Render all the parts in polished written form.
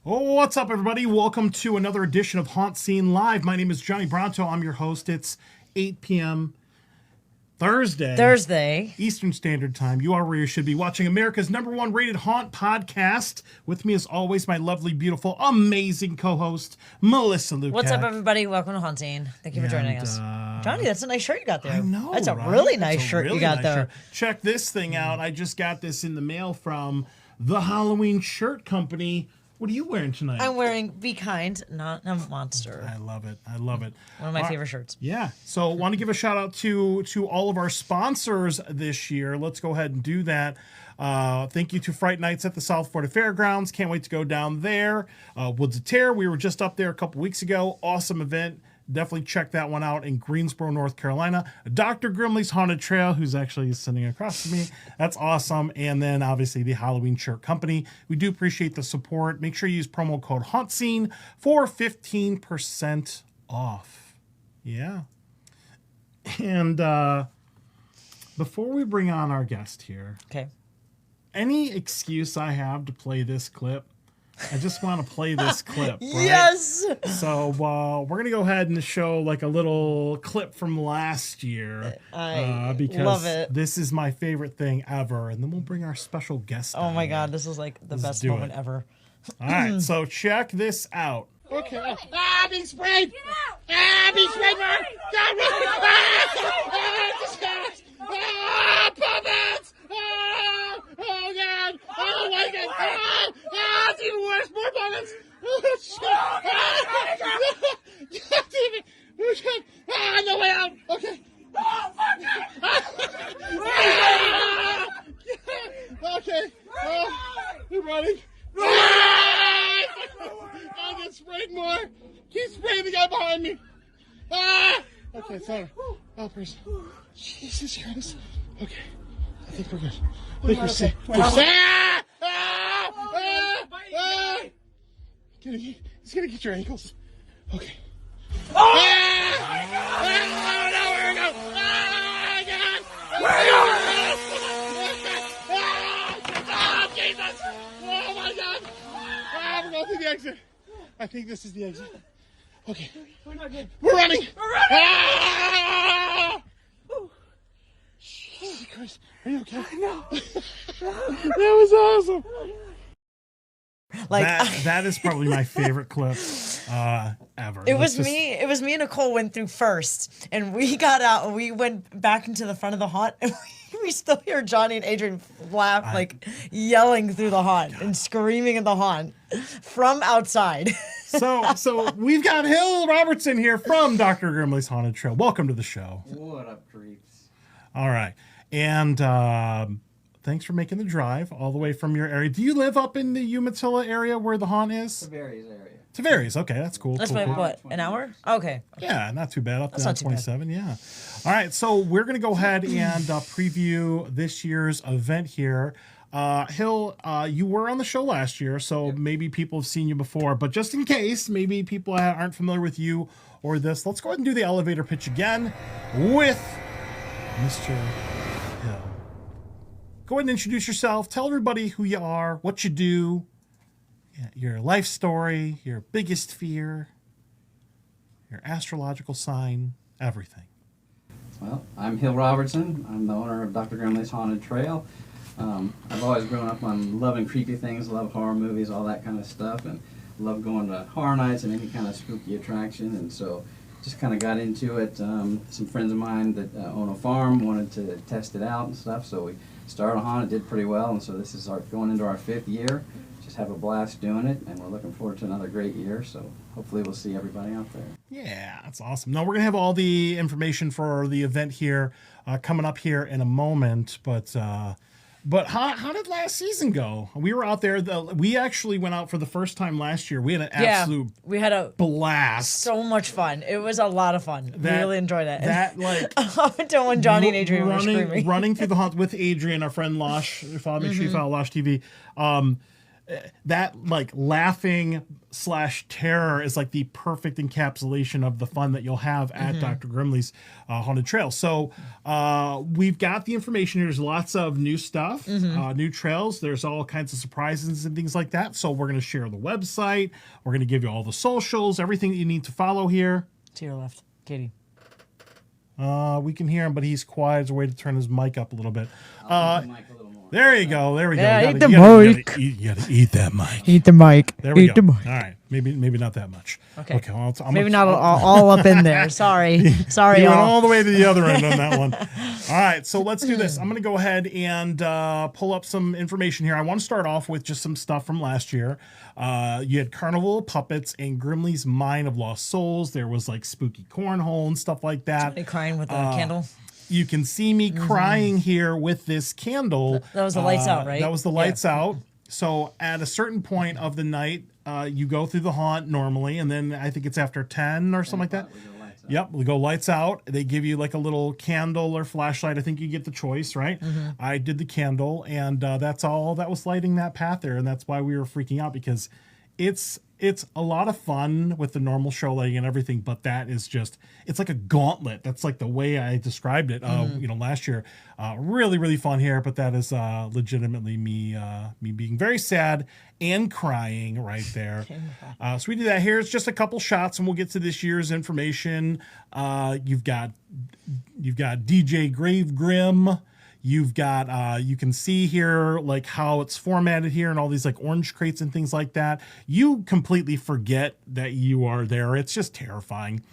Oh, what's up, everybody? Welcome to another edition of HauntScene Live. My name is Johnny Bronto. I'm your host. It's 8 p.m. Thursday. Eastern Standard Time. You are where you should be, watching America's #1 rated haunt podcast. With me, as always, my lovely, beautiful, amazing co-host, Melissa Luke. What's up, everybody? Welcome to HauntScene. Thank you for joining us. Johnny, that's a nice shirt you got there. I know, that's a right? really nice shirt you got there. Check this thing out. I just got this in the mail from the Halloween Shirt Company. What are you wearing tonight? I'm wearing Be Kind, Not a Monster. I love it. I love it. One of my favorite shirts. Yeah. So want to give a shout out to all of our sponsors this year. Let's go ahead and do that. Thank you to Fright Nights at the South Florida Fairgrounds. Can't wait to go down there. Woods of Terror. We were just up there a couple weeks ago. Awesome event. Definitely check that one out in Greensboro, North Carolina. Dr. Grimley's Haunted Trail, who's actually sitting across from me. That's awesome. And then obviously the Halloween Shirt Company. We do appreciate the support. Make sure you use promo code HauntScene for 15% off. Yeah. And before we bring on our guest here, okay, any excuse I have to play this clip, I just want to play this clip. Right? Yes. So we're going to go ahead and show like a little clip from last year. Because love it. This is my favorite thing ever. And then we'll bring our special guest. Oh my God, this is like the best moment ever. All right, so check this out. Okay. Being sprayed! Being sprayed, man! Puppets! Oh, God! Oh, my God! It's even worse! More puppets! Oh, shit! God damn it! Oh, shit! No way out! Okay. Oh, fuck! Okay. We're running. I get sprayed more. Keep spraying the guy behind me. Okay, it's on. Oh, person. Jesus Christ. Okay. I think we're good. I think we're safe. It's gonna get your ankles. Okay. Oh! Jesus! Oh my God! We're going through the exit. I think this is the exit. Okay. We're not good. We're running! We're running! Jesus Christ. Are you okay? No. That was awesome. Like that is probably my favorite clip ever. It was me and Nicole went through first, and we got out and we went back into the front of the haunt, and we still hear Johnny and Adrian laugh, like yelling through the haunt and screaming at the haunt from outside. So we've got Hill Robertson here from Dr. Grimley's Haunted Trail. Welcome to the show. What up, creeps? All right. And thanks for making the drive all the way from your area. Do you live up in the Umatilla area where the haunt is? Tavares area. Tavares. Okay, that's cool. That's cool, cool. what, an hour? Okay. Yeah, not too bad. Up That's to not too bad. 27, yeah. All right, so we're going to go ahead and preview this year's event here. Hill, you were on the show last year, so maybe people have seen you before, but just in case, maybe people aren't familiar with you or this, let's go ahead and do the elevator pitch again with Mr. Hill. Go ahead and introduce yourself. Tell everybody who you are, what you do, your life story, your biggest fear, your astrological sign, everything. Well, I'm Hill Robertson. I'm the owner of Dr. Grimley's Haunted Trail. I've always grown up on loving creepy things, love horror movies, all that kind of stuff, and love going to horror nights and any kind of spooky attraction, and so just kind of got into it. Some friends of mine that own a farm wanted to test it out and stuff, so we started on it, did pretty well, and so this is going into our 5th year. Just have a blast doing it, and we're looking forward to another great year, so hopefully we'll see everybody out there. Yeah, that's awesome. Now, we're going to have all the information for the event here coming up here in a moment, but how did last season go? We were out there. We actually went out for the first time last year. We had an absolute we had a blast. So much fun. It was a lot of fun. We really enjoyed it. That like up until when Johnny and Adrian were screaming. Running through the haunt with Adrian, our friend Losh. Make sure you follow Losh TV. that like laughing / terror is like the perfect encapsulation of the fun that you'll have at Dr. Grimley's Haunted Trail. So we've got the information here. There's lots of new stuff, new trails. There's all kinds of surprises and things like that. So we're going to share the website. We're going to give you all the socials, everything that you need to follow here. To your left, Katie. We can hear him, but he's quiet. There's a way to turn his mic up a little bit. I'll turn the mic a little more. There you go. There we go. Yeah, You eat gotta- the you mic. You gotta eat that mic. Eat the mic. There we Eat go. the mic. All right. Maybe not that much. Okay. Well, I'm Maybe gonna- not all up in there. Sorry. Sorry, You went y'all. all the way to the other end on that one. All right, so let's do this. I'm going to go ahead and pull up some information here. I want to start off with just some stuff from last year. You had Carnival of Puppets and Grimley's Mine of Lost Souls. There was like spooky cornhole and stuff like that. Are you crying with the candle? You can see me crying here with this candle. That was the lights out, right? That was the lights out. So at a certain point of the night, you go through the haunt normally, and then I think it's after 10 or something like that. We go lights out. Yep, we go lights out. They give you like a little candle or flashlight. I think you get the choice, right? I did the candle, and that's all that was lighting that path there, and that's why we were freaking out, because it's a lot of fun with the normal show lighting and everything, but that is just, it's like a gauntlet. That's like the way I described it, last year. Really, really fun here, but that is legitimately me being very sad and crying right there. So we do that. Here's just a couple shots, and we'll get to this year's information. You've got DJ Grave Grim. You've got, you can see here like how it's formatted here and all these like orange crates and things like that. You completely forget that you are there. It's just terrifying.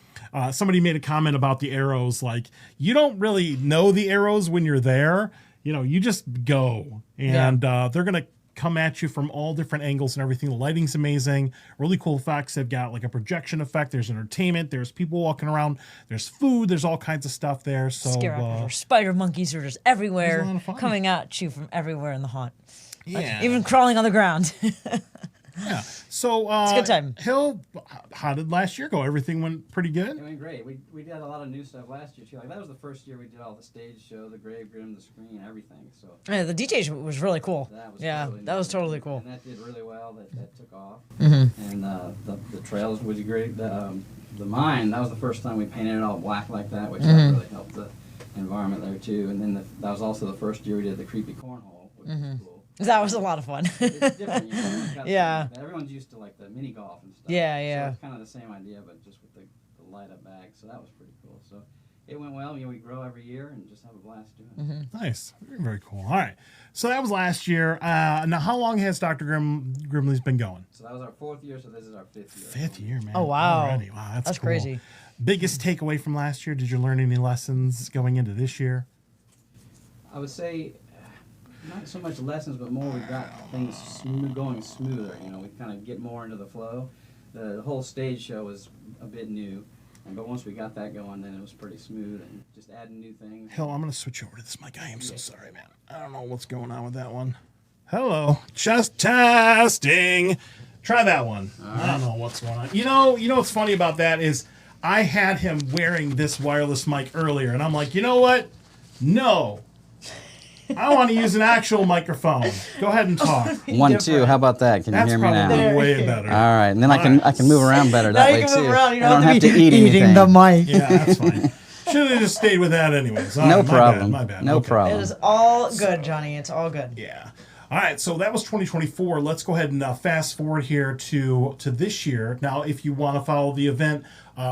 Somebody made a comment about the arrows. Like, you don't really know the arrows when you're there. You know, you just go, and they're going to come at you from all different angles and everything. The lighting's amazing. Really cool effects. They've got like a projection effect. There's entertainment. There's people walking around. There's food. There's all kinds of stuff there. So Scarecrows, spider monkeys are just everywhere, There's a lot of fun. coming at you from everywhere in the haunt. yeah. Even crawling on the ground. Yeah. So a good time. Hill, how did last year go? Everything went pretty It good? went great. We did a lot of new stuff last year too. Like that was the first year we did all the stage show, the Grave Grim, the screen, everything. So Yeah, the DJ was really cool. that was Yeah, totally that was neat. totally cool. And that did really well. That took off. Mm-hmm. And the trails was great. The mine, that was the first time we painted it all black like that, which Mm-hmm. that really helped the environment there too. And then that was also the first year we did the creepy cornhole, which was cool. That was a lot of fun. It's different, you know. It's got Yeah. everyone's used to like the mini golf and stuff. Yeah, So yeah. it's kind of the same idea, but just with the light up bag. So that was pretty cool. So it went well. You know, we grow every year and just have a blast doing it. Nice. Very, very cool. All right. So that was last year. Now, how long has Dr. Grimley's been going? So that was our 4th year. So this is our 5th year. Fifth year, man. Oh, wow. Already. Wow, That's cool. crazy. Biggest takeaway from last year? Did you learn any lessons going into this year? I would say not so much lessons, but more we got things going smoother. You know, we kind of get more into the flow. The whole stage show was a bit new, but once we got that going, then it was pretty smooth and just adding new things. Hill, I'm going to switch over to this mic. I am so sorry, man. I don't know what's going on with that one. Hello. Just testing. Try that one. I don't know what's going on. You know what's funny about that is I had him wearing this wireless mic earlier, and I'm like, you know what? No. I want to use an actual microphone. Go ahead and talk. 1, 2. How about that? Can That's you hear me probably now? way better. All right, and then I can move around better Now that you way can too. move around. You I don't have to be eat eating anything. the mic. Yeah, that's fine. Should have just stayed with that anyways. All No right, problem. My bad. No Okay. It problem. is all good, Johnny. It's all good. Yeah. All right, so that was 2024. Let's go ahead and fast forward here to this year. Now, if you want to follow the event,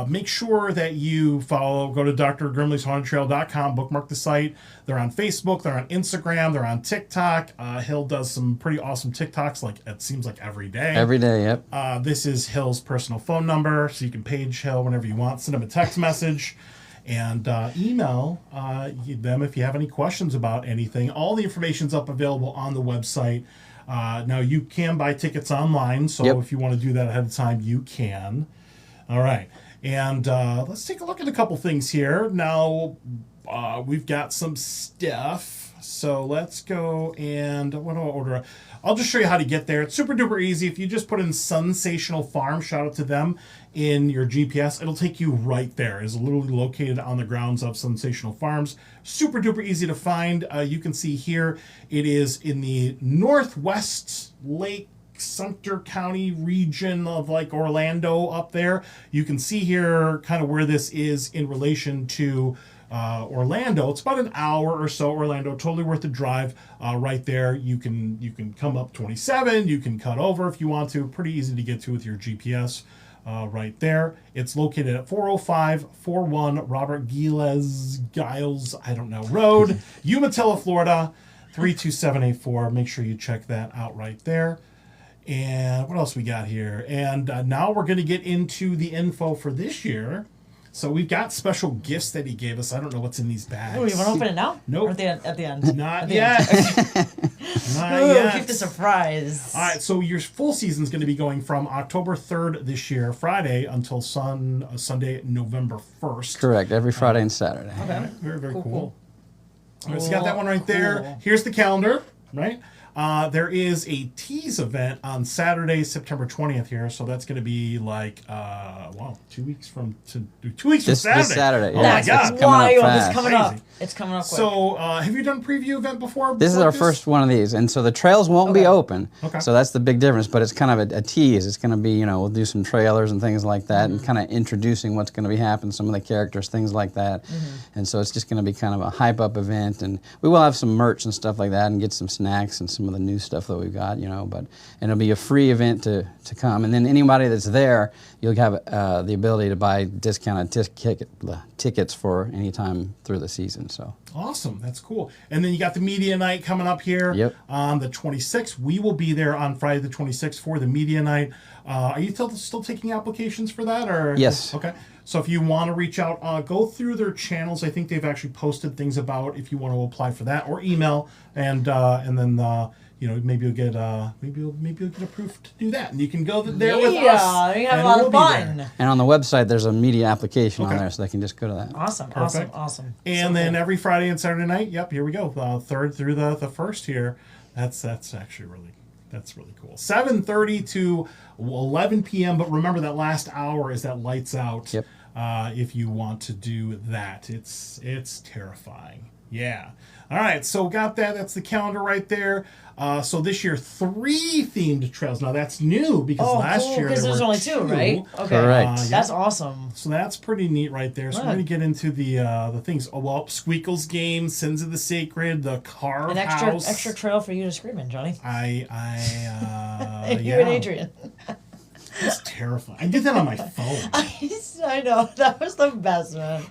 make sure that you go to drgrimleyshauntrail.com, bookmark the site. They're on Facebook, they're on Instagram, they're on TikTok. Hill does some pretty awesome TikToks, like it seems like every day. Every day, yep. This is Hill's personal phone number, so you can page Hill whenever you want. Send him a text message. And email them if you have any questions about anything. All the information's available on the website. Now, you can buy tickets online, so Yep. if you want to do that ahead of time, you can. All right. And let's take a look at a couple things here. Now, we've got some stuff. So let's go and what do I order? I'll just show you how to get there. It's super duper easy. If you just put in Sunsational Farms, shout out to them, in your GPS, it'll take you right there. It's literally located on the grounds of Sunsational Farms. Super duper easy to find. You can see here it is in the Northwest Lakes Sumter County region of like Orlando up there. You can see here kind of where this is in relation to Orlando. It's about an hour or so. Orlando, totally worth the drive. Right there, you can come up 27. You can cut over if you want to. Pretty easy to get to with your GPS. Right there. It's located at 40541 Robert Giles, I don't know, Road, Umatilla, Florida, 32784. Make sure you check that out right there. And what else we got here? And now we're going to get into the info for this year. So we've got special gifts that he gave us. I don't know what's in these bags. Oh, you want to open it now? Nope. Or at the end? Not At the yet. end. Not Ooh, yet. keep the surprise. All right, so your full season is going to be going from October 3rd this year, Friday, until Sunday, November 1st. Correct. Every Friday and Saturday. All right, very, very cool. Cool. All right, so you got that one right there. Cool. Here's the calendar, right? There is a tease event on Saturday, September 20th here, so that's going to be like, 2 weeks from This Saturday. Saturday. Oh Yeah, my it's God. coming up Wild. fast. It's coming up. Crazy. It's coming up quick. So, have you done a preview event before? This is like our first one of these, and so the trails won't be Okay. open. Okay. So that's the big difference, but it's kind of a tease. It's going to be, we'll do some trailers and things like that, Mm-hmm. and kind of introducing what's going to be happening, some of the characters, things like that. Mm-hmm. And so it's just going to be kind of a hype-up event, and we will have some merch and stuff like that, and get some snacks and some of the new stuff that we've got, and it'll be a free event to come. And then anybody that's there, you'll have the ability to buy discounted tickets for any time through the season. So. Awesome, that's cool. And then you got the media night coming up here on the 26th. We will be there on Friday the 26th for the media night. Are you still taking applications for that, or Yes. Okay. So if you want to reach out, go through their channels. I think they've actually posted things about if you want to apply for that, or email, and then maybe you'll get maybe you'll get approved to do that, and you can go there with us. Yeah, you have and a lot we'll of be fun. there. And on the website, there's a media application Okay. on there, so they can just go to that. Awesome, Perfect. awesome. And then every Friday and Saturday night, here we go. 3rd through the 1st here. That's actually really cool. 7:30 to 11 p.m. But remember that last hour is that lights out. Yep. If you want to do that, it's terrifying. Yeah. All right. So got that. That's the calendar right there. So this year, 3 themed trails. Now that's new because last year because there there's were only 2, right? Okay. Correct. That's awesome. So that's pretty neat right there. So we're Good. going to get into the things. Oh, well, Squeakle's Game, Sins of the Sacred, the Carve An House. extra trail for you to scream in, Johnny. I You and Adrian. It's terrifying. I did that on my phone. I know. That was the best, man.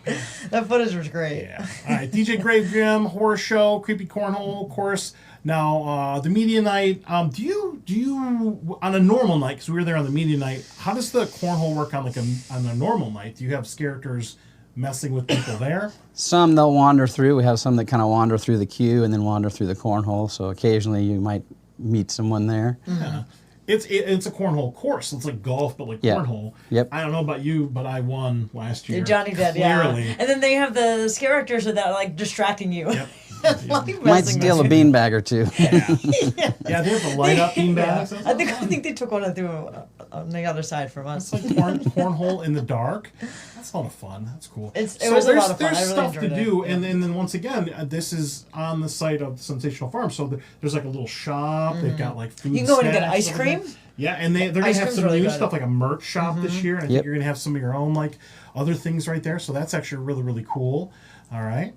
That footage was great. Yeah. All right. DJ Grave Jim, Horror Show, Creepy Cornhole, of course. Now, the media night. Do you on a normal night? Because we were there on the media night. How does the cornhole work on on a normal night? Do you have characters messing with people there? Some they'll wander through. We have some that kind of wander through the queue and then wander through the cornhole. So occasionally you might meet someone there. Yeah. It's a cornhole course. It's like golf, but like cornhole. Yep. I don't know about you, but I won last year. Johnny did, Clearly. yeah. And then they have the characters that are like distracting you. Yep. Like Might messing steal a with you. beanbag or two. Yeah, they have the light up beanbags. I think they took one and threw it on the other side from us. It's like cornhole in the dark. That's a lot of fun. That's cool. It was a lot of fun. There's I really stuff to enjoyed it. do, Yeah. and then once again, this is on the site of Sunsational Farms. So there's like a little shop. They've got like food. You can go in and get snacks, ice stuff like cream. that. Yeah, and they're gonna Ice have cream's some really new good. stuff like a merch shop this year. And I think Yep. you're gonna have some of your own like other things right there. So that's actually really, really cool. All right.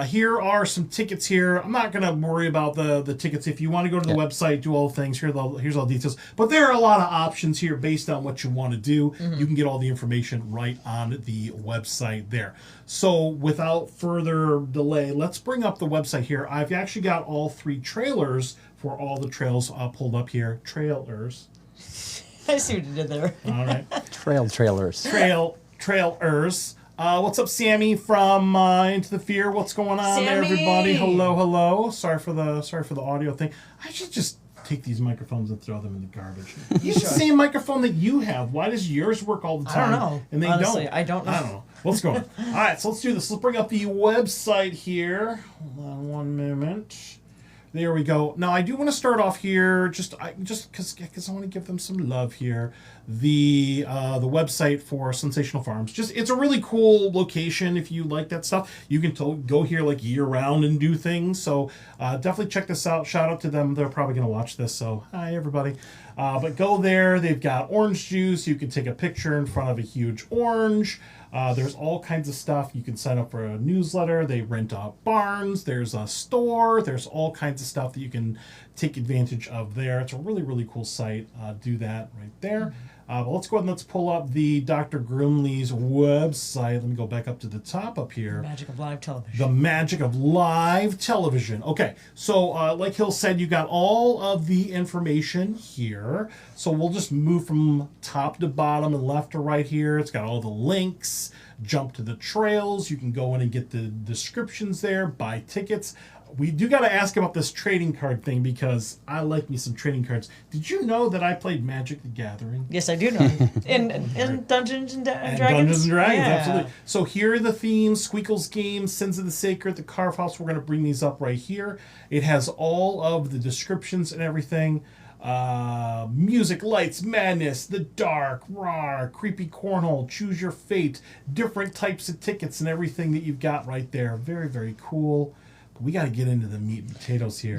Here are some tickets here. I'm not going to worry about the tickets. If you want to go to the website, do all the things, here's all the details. But there are a lot of options here based on what you want to do. You can get all the information right on the website there. So without further delay, let's bring up the website here. I've actually got all 3 trailers for all the trails pulled up here. Trailers. I see what you did there. All right. Trailers. Trailers. What's up, Sammy from Into the Fear? What's going on, Sammy! everybody? Hello. Sorry for the audio thing. I should just take these microphones and throw them in the garbage. Use the same microphone that you have. Why does yours work all the I don't time? know. And they Honestly, don't. I don't know. I don't know. What's going on? All right, so let's do this. Let's bring up the website here. Hold on one moment. There we go. Now I do want to start off here, just because I want to give them some love here. the website for Sunsational Farms. Just it's a really cool location if you like that stuff. You can go here like year round and do things. So definitely check this out. Shout out to them. They're probably gonna watch this. So hi everybody. But go there. They've got orange juice. You can take a picture in front of a huge orange. There's all kinds of stuff. You can sign up for a newsletter. They rent out barns. There's a store. There's all kinds of stuff that you can take advantage of there. It's a really, really cool site. Do that right there. But let's go ahead and let's pull up the Dr. Grimley's website. Let me go back up to the top up here. Magic of live television. The magic of live television. Okay, so like Hill said, you got all of the information here. So we'll just move from top to bottom and left to right here. It's got all the links. Jump to the trails. You can go in and get the descriptions there, buy tickets. We do got to ask about this trading card thing because I like me some trading cards. Did you know that I played Magic the Gathering? Yes, I do know. in Dungeons and Dragons? Dungeons and Dragons, Yeah. absolutely. So here are the themes: Squeakle's Game, Sins of the Sacred, the Carve House. We're going to bring these up right here. It has all of the descriptions and everything. Music, lights, madness, the dark, raw, creepy cornhole, choose your fate, different types of tickets and everything that you've got right there. Very, very cool. But we got to get into the meat and potatoes here.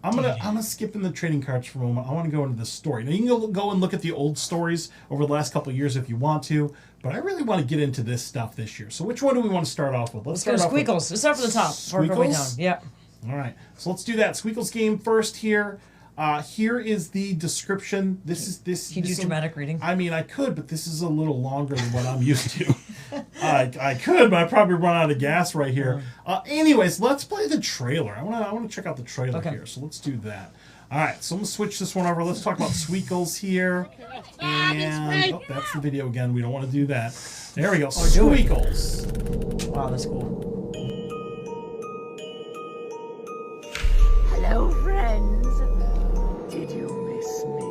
I'm gonna skip in the trading cards for a moment. I want to go into the story. Now you can go and look at the old stories over the last couple of years if you want to, but I really want to get into this stuff this year. So which one do we want to start off with? Let's go Squeakles. Let's start from the top. Work our way down. Yeah. All right. So let's do that. Squeakle's Game first here. Here is the description. Can you do dramatic reading? I mean, I could, but this is a little longer than what I'm used to. I could, but I'd probably run out of gas right here. Anyways, let's play the trailer. I want to check out the trailer here. So let's do that. All right, so I'm gonna switch this one over. Let's talk about Squeakles here. And that's the video again. We don't want to do that. There we go. Squeakles. Wow, that's cool. Hello, friends. Did you miss me?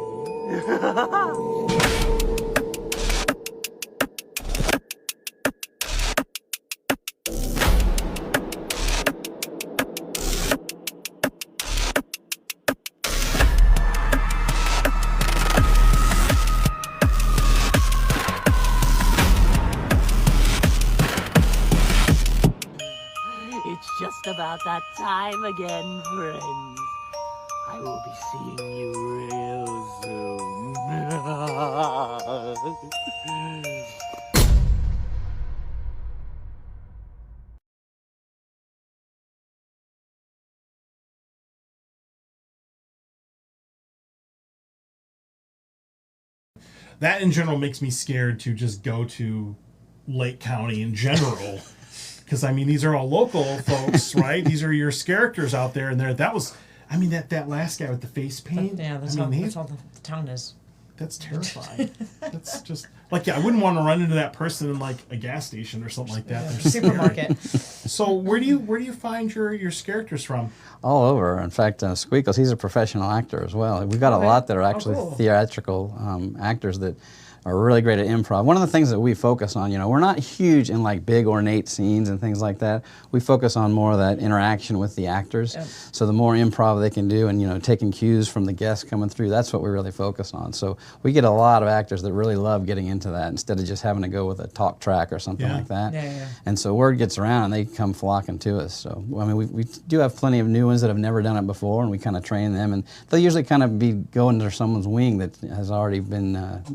It's just about that time again, friends. I will be seeing you real soon. That in general makes me scared to just go to Lake County in general. Because, I mean, these are all local folks, right? These are your characters out there. And that was, I mean, that last guy with the face paint. That's all the town is. That's terrifying. That's just, like, yeah, I wouldn't want to run into that person in, like, a gas station or something like that. Yeah, supermarket. So where do you find your characters from? All over. In fact, Squeakles, he's a professional actor as well. We've got a lot that are actually cool. theatrical actors that are really great at improv. One of the things that we focus on, we're not huge in like big ornate scenes and things like that. We focus on more of that interaction with the actors. Yep. So the more improv they can do and, taking cues from the guests coming through, that's what we really focus on. So we get a lot of actors that really love getting into that instead of just having to go with a talk track or something like that. Yeah. And so word gets around and they come flocking to us. So, I mean, we do have plenty of new ones that have never done it before, and we kind of train them. And they'll usually kind of be going under someone's wing that has already been,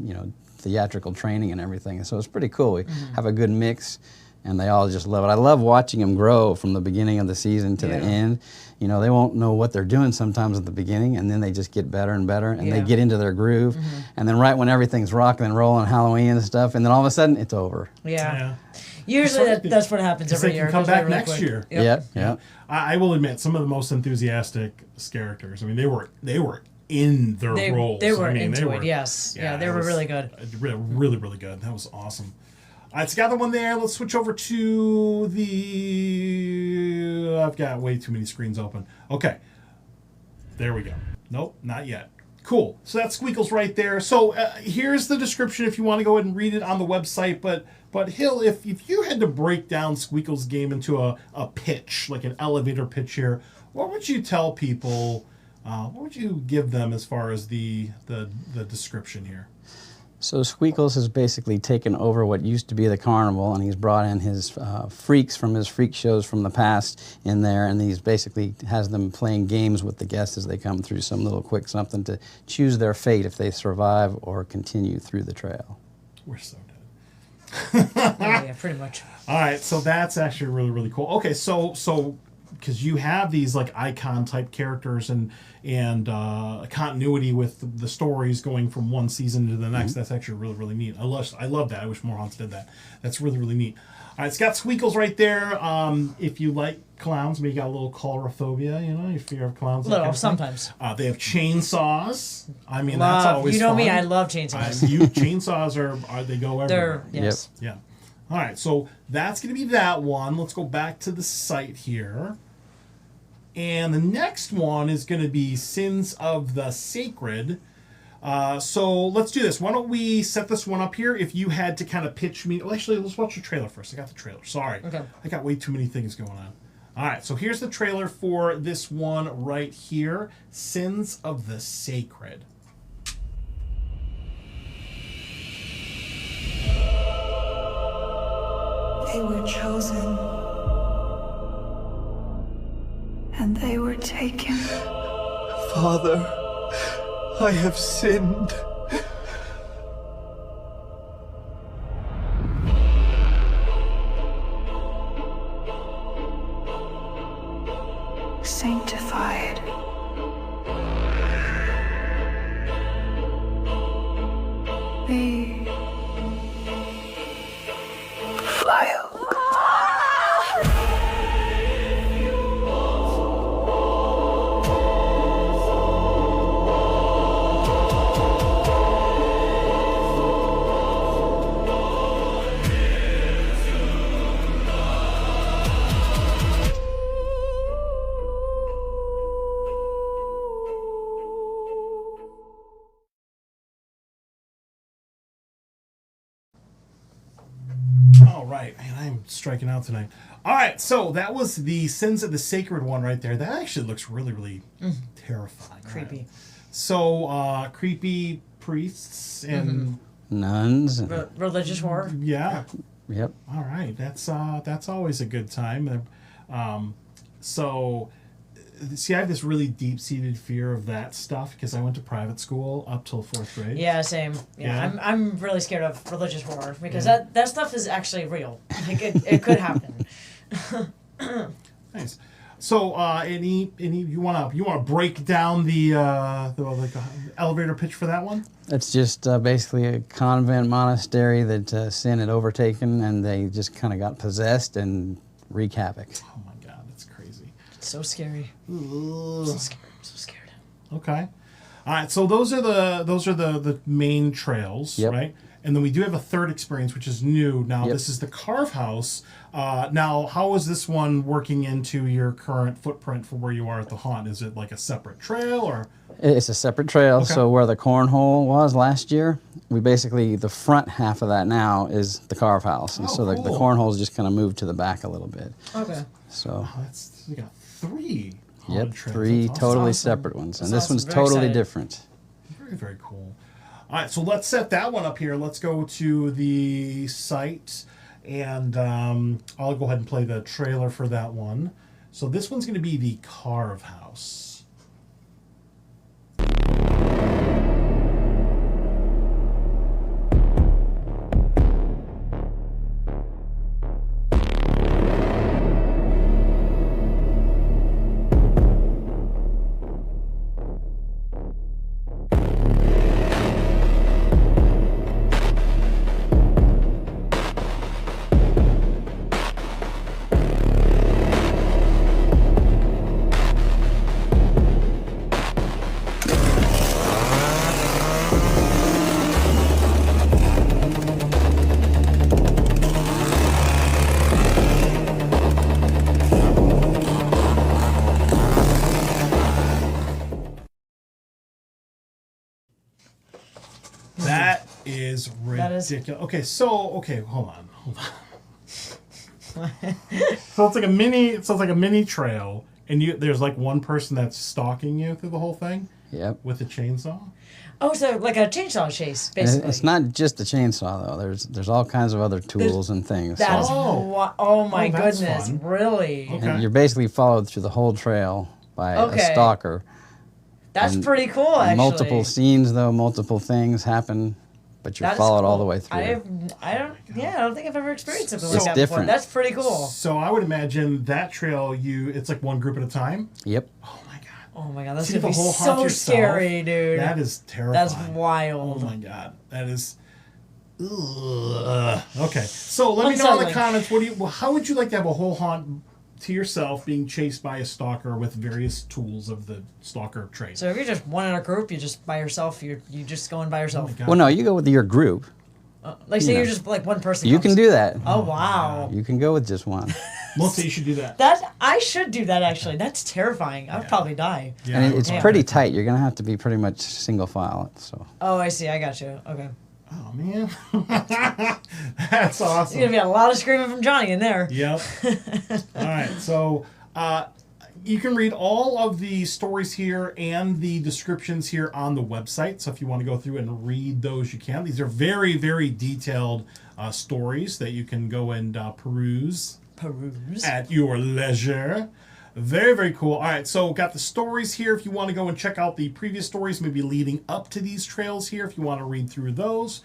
theatrical training and everything. And so it's pretty cool. We have a good mix, and they all just love it. I love watching them grow from the beginning of the season to the end. They won't know what they're doing sometimes at the beginning, and then they just get better and better, and they get into their groove. And then right when everything's rocking and rolling, Halloween and stuff, and then all of a sudden it's over. Yeah. Usually that's what happens every year. They can come back really next year. Yep. I will admit, some of the most enthusiastic characters, I mean, they were in their roles. They were into it, yes. Yeah, they were really good. Really, really good. That was awesome. All right, so got the one there. Let's switch over to the... I've got way too many screens open. Okay. There we go. Nope, not yet. Cool. So that's Squeakles right there. So here's the description if you want to go ahead and read it on the website. But Hill, if you had to break down Squeakles' game into a pitch, like an elevator pitch here, what would you tell people... what would you give them as far as the description here? So Squeakles has basically taken over what used to be the carnival, and he's brought in his freaks from his freak shows from the past in there, and he's basically has them playing games with the guests as they come through, some little quick something to choose their fate if they survive or continue through the trail. We're so dead. Oh, yeah, pretty much. All right, so that's actually really, really cool. Okay, so because you have these like icon type characters and continuity with the stories going from one season to the next. That's actually really, really neat. I love that. I wish more haunts did that. That's really, really neat. All right, it's got Squeakles right there. If you like clowns, maybe you got a little colorophobia, you fear of clowns. Little, sometimes. They have chainsaws. I mean, that's always You know fun. me, I love chainsaws. Chainsaws are they go everywhere. Yes. Yeah. All right, so that's going to be that one. Let's go back to the site here. And the next one is going to be Sins of the Sacred. So let's do this. Why don't we set this one up here? If you had to kind of pitch me... Well, actually, let's watch the trailer first. I got the trailer. Sorry. Okay. I got way too many things going on. All right, so here's the trailer for this one right here. Sins of the Sacred. They were chosen, and they were taken. Father, I have sinned. Sanctified. They fly away. All right, man, I'm striking out tonight. All right, so that was the Sins of the Sacred one right there. That actually looks really, really terrifying. Creepy. Right? So, creepy priests and Nuns. And, Religious horror. yeah. yep. All right, that's always a good time. So, see, I have this really deep-seated fear of that stuff because I went to private school up till 4th grade. Yeah, same. Yeah, Yeah. I'm really scared of religious horror because that stuff is actually real. Like it could happen. Nice. So, any you wanna break down the elevator pitch for that one? It's just basically a convent monastery that sin had overtaken, and they just kind of got possessed and wreak havoc. Oh my God, that's crazy. It's so scary. Ugh. So scared. I'm so scared. Okay. All right. So those are the main trails, Yep. right? And then we do have a third experience, which is new. Now, Yep. this is the Carve House. Now, how is this one working into your current footprint for where you are at the haunt? Is it like a separate trail or? It's a separate trail, Okay. so where the cornhole was last year, we basically, the front half of that now is the Carve House. And Oh, so the cool. cornhole's just kind of moved to the back a little bit. Okay. So, We got 3 haunted yep, trails. 3 That's totally awesome. separate ones. And That's this one's awesome. Very totally excited. different. Very, very cool. All right, so let's set that one up here. Let's go to the site, and I'll go ahead and play the trailer for that one. So this one's going to be the Carve House. That is That is- ridiculous. Okay, hold on. So it's like a mini trail, and there's like one person that's stalking you through the whole thing. Yep. with a chainsaw. Oh, so like a chainsaw chase, And basically. it's not just the chainsaw though. There's all kinds of other tools and things. That's Oh. oh my that's goodness, fun. really? Okay. And you're basically followed through the whole trail by Okay. a stalker. That's And pretty cool, actually. Multiple scenes though, multiple things happen, but you're That is followed all cool. the way through. I don't think I've ever experienced something It's like that before. different. That's pretty cool. So I would imagine that trail, it's like one group at a time. Yep. Oh my god. Oh my god, that's See gonna the be whole haunt so yourself? scary, dude. That is terrifying. That's Oh wild. my god, that is. Ugh. Okay, so let me know in the Unsettling. comments. How would you like to have a whole haunt to yourself being chased by a stalker with various tools of the stalker trade? So if you're just one in a group, you're just by yourself. You just going by Oh yourself. my god. Well, no, you go with your group. Like say You you're know. just like one person. You comes. can do that. Oh wow. You can go with just one. Melissa, you should do that. I should do that actually. That's terrifying. I'd probably die. Yeah, And it's Yeah. pretty tight. You're gonna have to be pretty much single file. So Oh, I see. I got you. Okay. Oh man, that's There's awesome. gonna be a lot of screaming from Johnny in there. Yep. All right. So you can read all of the stories here and the descriptions here on the website. So if you want to go through and read those, you can. These are very, very detailed stories that you can go and peruse at your leisure. Very, very cool. All right, so got the stories here. If you want to go and check out the previous stories, maybe leading up to these trails here, if you want to read through those,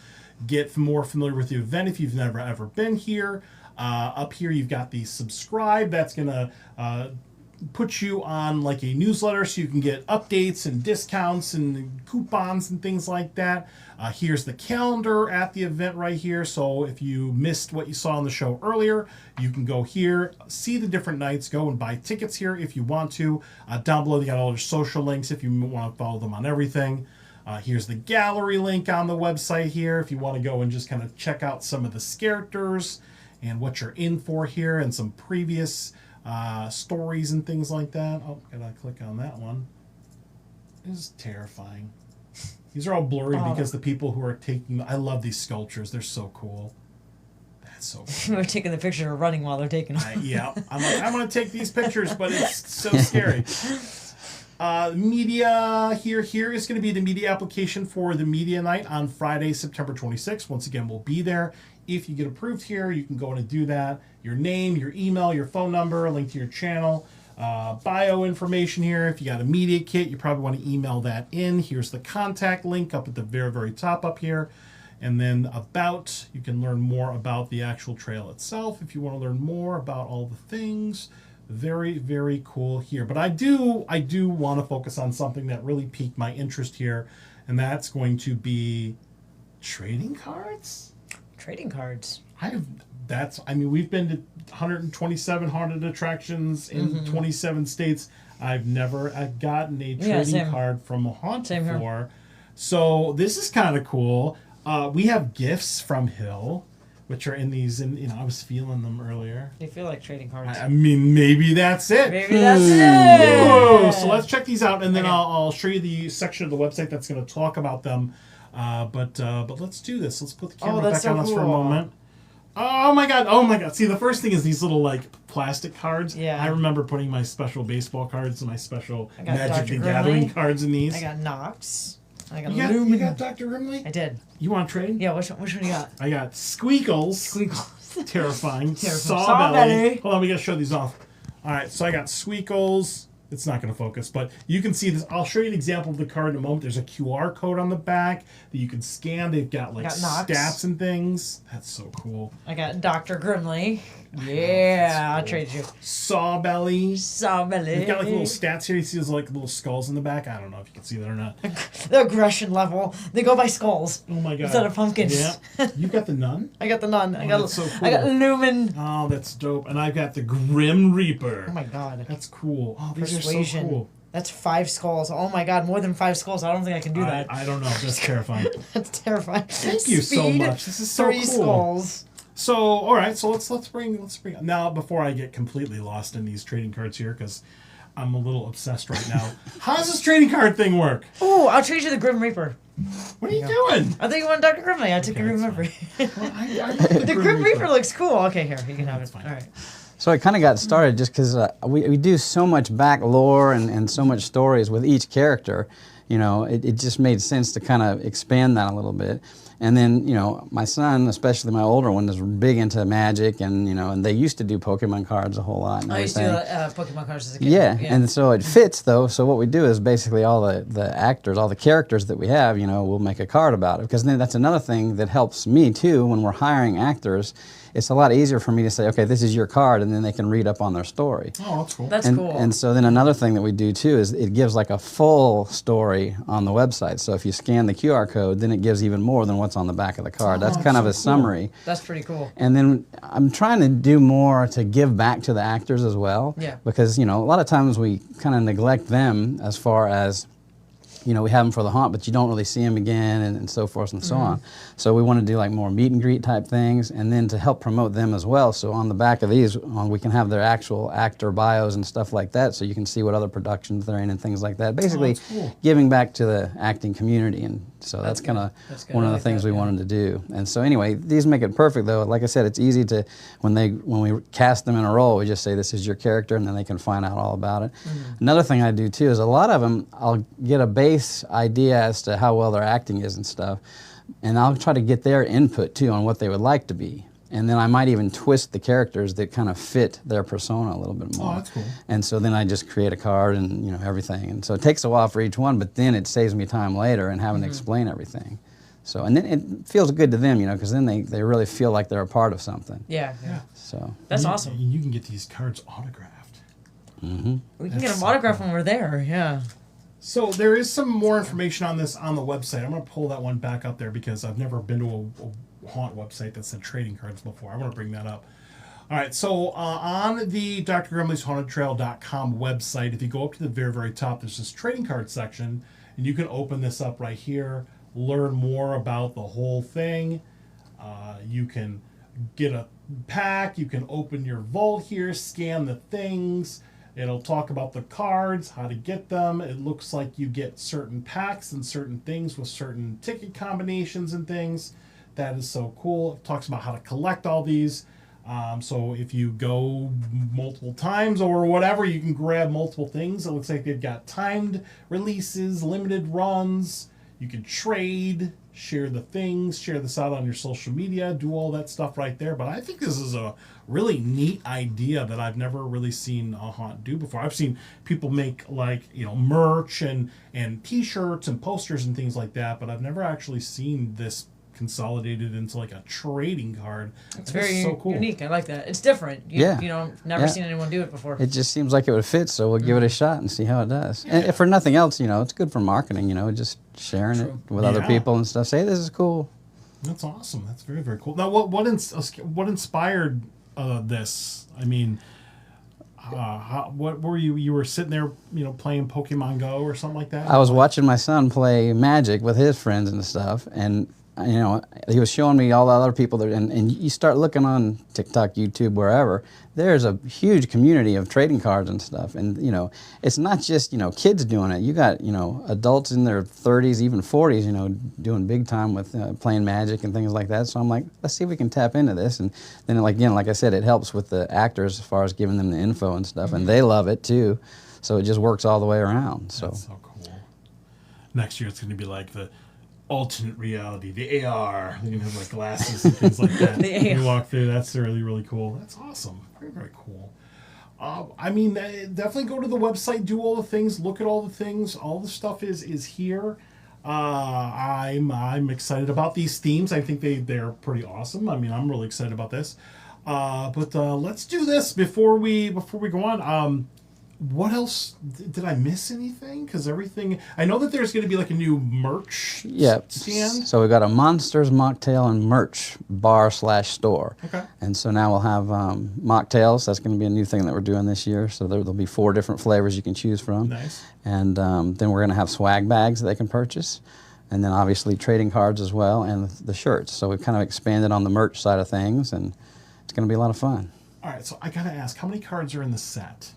get more familiar with the event if you've never ever been here. Up here, you've got the subscribe. That's going to put you on like a newsletter so you can get updates and discounts and coupons and things like that. Here's the calendar at the event right here. So if you missed what you saw on the show earlier, you can go here, see the different nights, go and buy tickets here if you want to. Down below, they got all their social links if you want to follow them on everything. Here's the gallery link on the website here if you want to go and just kind of check out some of the characters and what you're in for here and some previous stories and things like that. Oh, gotta click on that one. This is terrifying. These are all blurry because the people who are taking... I love these sculptures. They're so cool. That's so cool. We're taking the picture of running while they're taking them. Yeah. I'm like, I'm going to take these pictures, but it's so scary. Media here is going to be the media application for the media night on Friday, September 26th. Once again, we'll be there. If you get approved here, you can go in and do that. Your name, your email, your phone number, a link to your channel, bio information here. If you got a media kit, you probably want to email that in. Here's the contact link up at the very, very top up here. And then about, you can learn more about the actual trail itself if you want to learn more about all the things. Very, very cool here. But I do want to focus on something that really piqued my interest here, and that's going to be trading cards. Trading cards. We've been to 127 haunted attractions in 27 states. I've never gotten a trading card from a haunt before. So this is kind of cool. We have gifts from Hill, which are in these, and I was feeling them earlier. They feel like trading cards. I mean, maybe that's it. Maybe that's it. Whoa. So let's check these out, and then I'll show you the section of the website that's going to talk about them. But let's do this. Let's put the camera back on us for a moment. Oh my god. See, the first thing is these little like plastic cards. Yeah. I remember putting my special baseball cards and my special I got Magic Dr. the Gathering Grimley. cards in these. I got Knox. I got You Lumen. got Dr. Grimley? I did. You want to trade? Yeah, which one you got? I got Squeakles. Squeakles. Terrifying. Terrifying. Sawbelly. Hold on, we gotta show these off. Alright, so I got Squeakles. It's not going to focus, but you can see this. I'll show you an example of the card in a moment. There's a QR code on the back that you can scan. They've got like stats and things. That's so cool. I got Dr. Grimley. Yeah, I'll trade you. Sawbelly. Sawbelly. They've got like little stats here. You see those like little skulls in the back. I don't know if you can see that or not. The aggression level. They go by skulls. Oh my god. Instead of pumpkins. Yeah. You got the nun? I got the nun. I that's so cool. I got Lumen. Oh, that's dope. And I've got the Grim Reaper. Oh my god. That's cool. Oh, these Persuasion. are so cool. That's 5 skulls. Oh my god, more than 5 skulls. I don't think I can do that. I don't know. That's terrifying. That's terrifying. Thank you so much. This is so 3 cool. skulls. So, all right. So let's bring now. Before I get completely lost in these trading cards here, because I'm a little obsessed right now. How does this trading card thing work? Ooh, I'll trade you the Grim Reaper. What are you doing? I think you want Dr. Grimley. I took the Grim Reaper. Well, I want The Grim Reaper looks cool. Okay, here, you can have it. fine. All right. So it kind of got started just because we do so much back lore and so much stories with each character. it just made sense to kind of expand that a little bit. And then, my son, especially my older one, is big into Magic, and and they used to do Pokemon cards a whole lot. And I used to everything. do Pokemon cards as a kid. Yeah, and so it fits though. So what we do is basically all the actors, all the characters that we have, we'll make a card about it. Because then that's another thing that helps me too when we're hiring actors. It's a lot easier for me to say, okay, this is your card, and then they can read up on their story. Oh, that's cool. That's cool. And so then another thing that we do too is it gives like a full story on the website. So if you scan the QR code, then it gives even more than what's on the back of the card. That's kind of a summary. That's pretty cool. And then I'm trying to do more to give back to the actors as well. Yeah. Because, a lot of times we kind of neglect them as far as, we have them for the haunt, but you don't really see them again and so forth and so on. So we want to do like more meet and greet type things, and then to help promote them as well. So on the back of these, we can have their actual actor bios and stuff like that, so you can see what other productions they're in and things like that. Basically, giving back to the acting community, and so that's kind of one of the things we wanted to do. And so anyway, these make it perfect though. Like I said, it's easy to when we cast them in a role, we just say this is your character, and then they can find out all about it. Another thing I do too is a lot of them I'll get a base idea as to how well their acting is and stuff, and I'll try to get their input too on what they would like to be, and then I might even twist the characters that kind of fit their persona a little bit more. Oh, that's cool. And so then I just create a card and everything, and so it takes a while for each one, but then it saves me time later and having to explain everything. So and then it feels good to them, because then they really feel like they're a part of something. Yeah. So That's You- awesome. You can get these cards autographed. We can get them autographed when we're there. Yeah. So there is some more information on this on the website. I'm going to pull that one back up there because I've never been to a haunt website that said trading cards before. I want to bring that up. All right, so on the drgrimleysHauntedTrail.com website, if you go up to the very, very top, there's this trading card section, and you can open this up right here, learn more about the whole thing. You can get a pack, you can open your vault here, scan the things. It'll talk about the cards, how to get them. It looks like you get certain packs and certain things with certain ticket combinations and things. That is so cool. It talks about how to collect all these. So if you go multiple times or whatever, you can grab multiple things. It looks like they've got timed releases, limited runs. You can trade, share the things, share this out on your social media, do all that stuff right there. But I think this is a really neat idea that I've never really seen a haunt do before. I've seen people make merch and t-shirts and posters and things like that, but I've never actually seen this consolidated into like a trading card. It's That's very so cool. unique. I like that. It's different. Never seen anyone do it before. it just seems like it would fit, so we'll give it a shot and see how it does. And if for nothing else, it's good for marketing, just sharing it with other people and stuff. Say, this is cool. That's awesome. That's very, very cool. Now, what inspired this? I mean, what were you? You were sitting there, playing Pokemon Go or something like that? I was watching my son play Magic with his friends and stuff, and he was showing me all the other people there, and you start looking on TikTok, YouTube, wherever. There's a huge community of trading cards and stuff, and it's not just kids doing it. You got adults in their 30s, even 40s, doing big time with playing Magic and things like that. So I'm like, let's see if we can tap into this, and then like I said, it helps with the actors as far as giving them the info and stuff, and they love it too. So it just works all the way around. So that's so cool. Next year it's going to be like the alternate reality, the AR. They're gonna have like glasses and things like that. You walk through. That's really, really cool. That's awesome. Very, very cool. Definitely go to the website, do all the things, look at all the things. All the stuff is here. I'm excited about these themes. I think they're pretty awesome. I'm really excited about this. But let's do this before we go on. What else? Did I miss anything? Because everything... I know that there's going to be like a new merch stand. So we've got a Monsters Mocktail and Merch bar/store. Okay. And so now we'll have mocktails. That's going to be a new thing that we're doing this year. So there'll be 4 different flavors you can choose from. Nice. And then we're going to have swag bags that they can purchase. And then obviously trading cards as well, and the shirts. So we've kind of expanded on the merch side of things, and it's going to be a lot of fun. All right, so I got to ask, how many cards are in the set?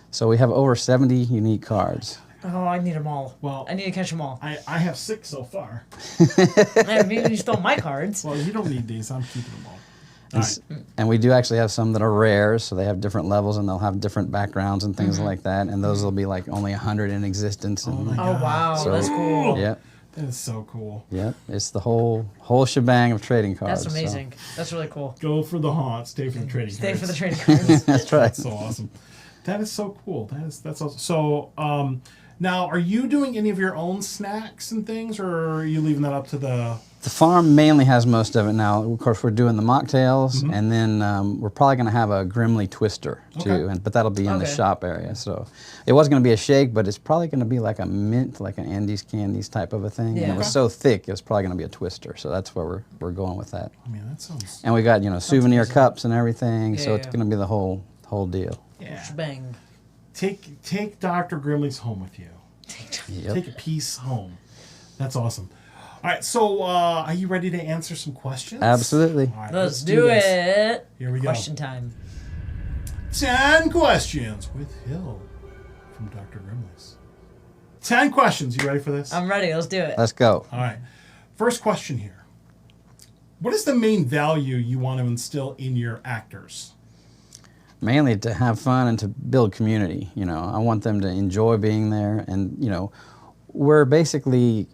So we have over 70 unique cards. Oh, I need them all. Well, I need to catch them all. I have 6 so far. Maybe you stole my cards. Well, you don't need these. I'm keeping them all. All right. And we do actually have some that are rares, so they have different levels and they'll have different backgrounds and things like that. And those will be like only 100 in existence. And, my Oh wow, So- that's cool. Yep, That is so cool. yep. It's the whole shebang of trading cards. That's so. amazing. That's really cool. Go for the haunt, stay for the trading Stay cards. for the trading cards. That's right. That's so awesome. That is so cool. That's awesome. So now, are you doing any of your own snacks and things, or are you leaving that up to the? The farm mainly has most of it now. Of course, we're doing the mocktails, and then we're probably going to have a Grimley twister too, Okay. but that'll be in the Okay. shop area. So it was going to be a shake, but it's probably going to be like a mint, like an Andes Candies type of a thing. And Yeah. it was so thick, it was probably going to be a twister. So that's where we're going with that. I mean, that sounds. And we got souvenir amazing. cups and everything, so Yeah, it's yeah. going to be the whole deal. Yeah. Bang. Take Dr. Grimley's home with you. Yep. Take a piece home. That's awesome. All right, so are you ready to answer some questions? Absolutely. All right, Let's do this. it. Here we go. Question time. 10 questions with Hill from Dr. Grimley's. 10 questions. You ready for this? I'm ready. Let's do it. Let's go. All right. First question here. What is the main value you want to instill in your actors? Mainly to have fun and to build community. I want them to enjoy being there, and we're basically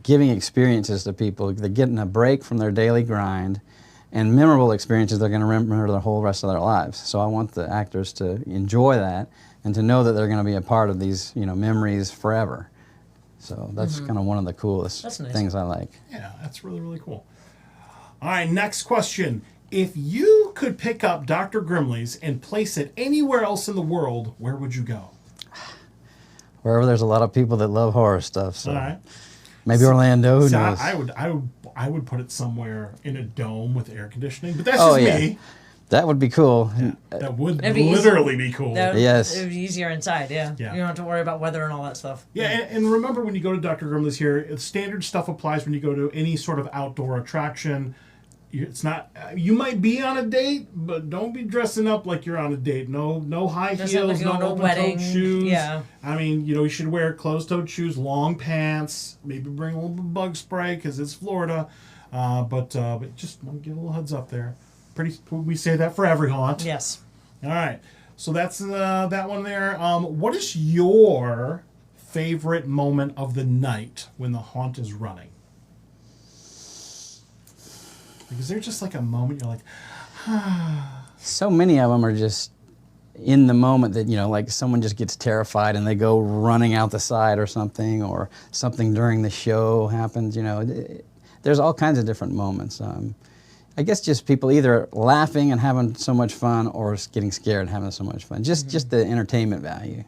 giving experiences to people. They're getting a break from their daily grind, and memorable experiences they're going to remember the whole rest of their lives. So I want the actors to enjoy that and to know that they're going to be a part of these memories forever. So that's kind of one of the coolest That's nice. things I like. Yeah, that's really, really cool. All right, next question. If you could pick up Dr. Grimley's and place it anywhere else in the world, where would you go? Wherever there's a lot of people that love horror stuff. So All right. maybe Orlando, who So knows? I would put it somewhere in a dome with air conditioning, but that's Oh, just yeah. me. That would be cool. That would That'd be literally be cool. Yes. It would be easier inside, yeah. Yeah. You don't have to worry about weather and all that stuff. Yeah, and remember when you go to Dr. Grimley's here, standard stuff applies when you go to any sort of outdoor attraction. It's not. You might be on a date, but don't be dressing up like you're on a date. No high Doesn't have heels, to go no to a open-toed wedding. shoes. Yeah. I mean, you should wear closed-toed shoes, long pants. Maybe bring a little bit of bug spray because it's Florida. But just want to give a little heads up there. We say that for every haunt. Yes. All right. So that's that one there. What is your favorite moment of the night when the haunt is running? Like, is there just like a moment you're like, So many of them are just in the moment that, like someone just gets terrified and they go running out the side or something during the show happens, There's all kinds of different moments. I guess just people either laughing and having so much fun or getting scared and having so much fun. Just the entertainment value.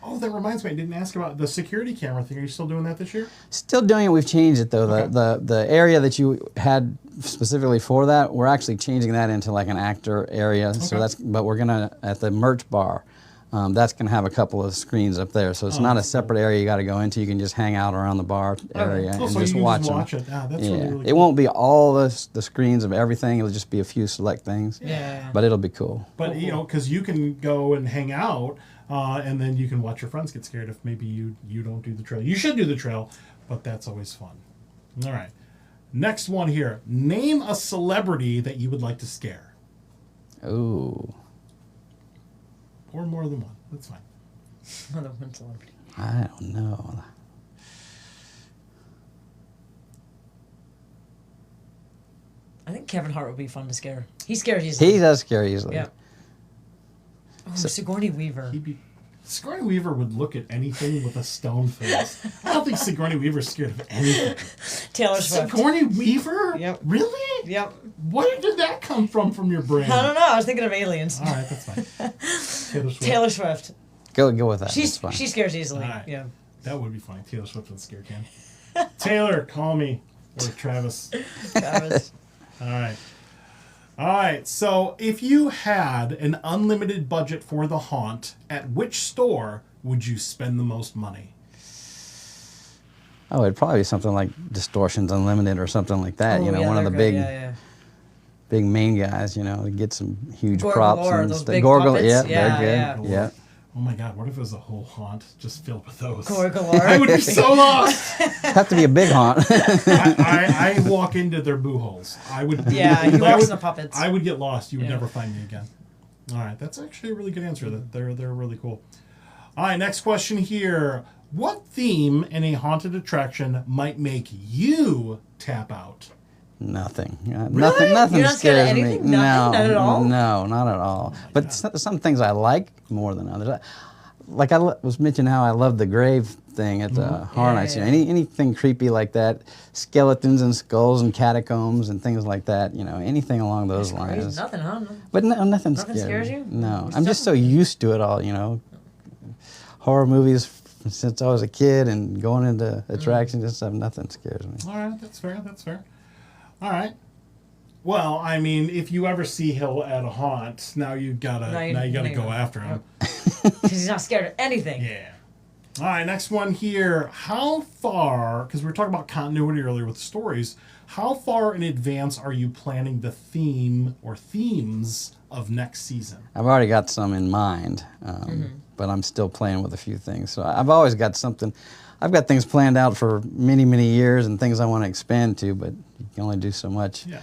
oh, that reminds me, I didn't ask about the security camera thing. Are you still doing that this year? Still doing it. We've changed it though. Okay. The area that you had specifically for that, we're actually changing that into like an actor area. So Okay. but we're gonna at the merch bar. That's gonna have a couple of screens up there. So it's not a that's cool. separate area you got to go into. You can just hang out around the bar area Oh, and so just you can watch just them. watch it. Ah, that's Yeah, really, really it cool. won't be all the screens of everything. It'll just be a few select things. Yeah. But it'll be cool. But, because you can go and hang out, and then you can watch your friends get scared if maybe you don't do the trail. You should do the trail, but that's always fun. All right. Next one here. Name a celebrity that you would like to scare. Ooh, Or more than one. That's fine. Another one celebrity. I don't know. I think Kevin Hart would be fun to scare. He scares easily. He does scare easily. Yeah. Oh, Sigourney Weaver. Sigourney Weaver would look at anything with a stone face. I don't think Sigourney Weaver's scared of anything. Taylor Swift. Sigourney Weaver? Yep. Really? Yep. Where did that come from your brain? I don't know. I was thinking of aliens. All right, that's fine. Taylor Swift. Taylor Swift. Go with that. That's fine. She scares easily. All right. Yeah. That would be funny. Taylor Swift and Scare Can. Taylor, call me. Or Travis. Travis. All right. All right. So if you had an unlimited budget for the haunt, at which store would you spend the most money? Oh, it'd probably be something like Distortions Unlimited or something like that. Oh, yeah, one of they're the good. big, Yeah. big main guys. To get some huge Gorgor, props and those stuff. big Gorgor, puppets? yeah, Yeah, they're yeah. good. Yeah. Oh my God, what if it was a whole haunt just filled with those? Gore galore. I would be so lost. Have to be a big haunt. I walk into their boo holes. I would. Yeah, he walks in the puppets. I would get lost. You would Yeah. never find me again. All right, that's actually a really good answer. They're really cool. All right, next question here. What theme in a haunted attraction might make you tap out? Nothing. Really? Nothing You're not scared of scares me. anything? No, Nothing? Not at all? No, not at all. But some things I like more than others. Like was mentioning how I love the grave thing at the Horror Nights. yeah. You know, anything creepy like that, skeletons and skulls and catacombs and things like that. You know, anything along those lines. Nothing, huh? But nothing Nothing scares scares me. you? No, I'm just so used to it all. You know, horror movies since I was a kid and going into attractions and stuff. Nothing scares me. All right, that's fair. That's fair. All right. Well, I mean, if you ever see Hill at a haunt, now you gotta go after him. Because he's not scared of anything. Yeah. All right, next one here. How far, because we were talking about continuity earlier with the stories, how far in advance are you planning the theme or themes of next season? I've already got some in mind, but I'm still playing with a few things. So I've always got something. I've got things planned out for many, many years and things I want to expand to, but you can only do so much. Yeah.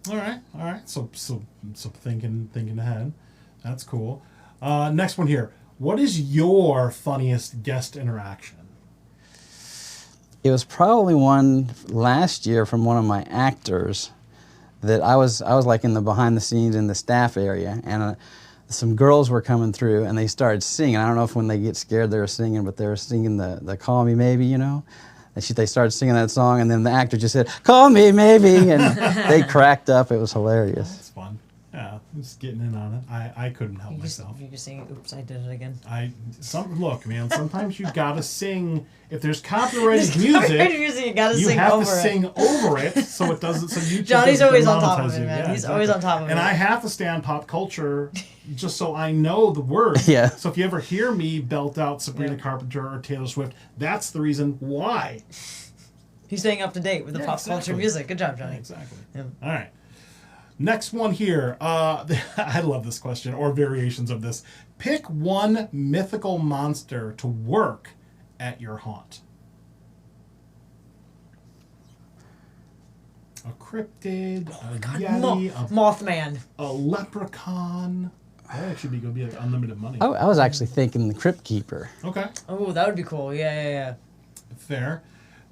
All right. So thinking ahead. That's cool. Next one here. What is your funniest guest interaction? It was probably one last year from one of my actors that I was like in the behind the scenes in the staff area, and some girls were coming through and they started singing. I don't know if when they get scared they're singing, but they were singing the Call Me Maybe, you know. And they started singing that song, and then the actor just said, "Call me maybe," and they cracked up. It was hilarious. That's fun. Yeah, just getting in on it. I couldn't help myself. You just sing, "Oops, I did it again." Look, man. Sometimes you gotta sing. If there's copyrighted music, you gotta you sing have over to it. sing over it, so it doesn't. So YouTube Johnny's doesn't always on top of demonetize it, you. man. Yeah, He's always on top of and it. I have to stay on pop culture, just so I know the words. Yeah. So if you ever hear me belt out Sabrina Carpenter or Taylor Swift, that's the reason why. He's staying up to date with the pop culture music. Good job, Johnny. Exactly. Yeah. All right. Next one here. I love this question, or variations of this. Pick one mythical monster to work at your haunt. A cryptid, a yeti, a Mothman. leprechaun. That actually would be like unlimited money. I was actually thinking the Crypt Keeper. Okay, Oh, that would be cool. Yeah. fair.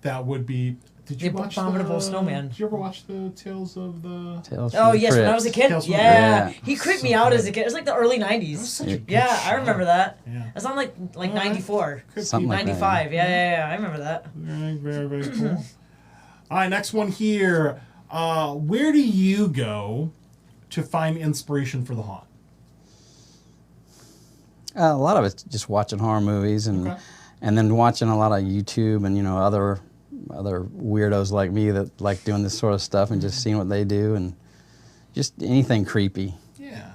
That would be. Did you The watch Abominable Snowman. Did you ever watch the Tales of the? Tales from Oh the yes, when I Crypt. was a kid. Tales from the Yeah. Crypt. He creeped So me out good. as a kid. It was like the early That was '90s. such a good Yeah, I show. remember that. Yeah. It's on like '94, Something like that. '95. Yeah. I remember that. Very cool. All right, next one here. Where do you go to find inspiration for the haunt? A lot of it's just watching horror movies and Okay. and then watching a lot of YouTube and other weirdos like me that like doing this sort of stuff and just seeing what they do and just anything creepy. Yeah.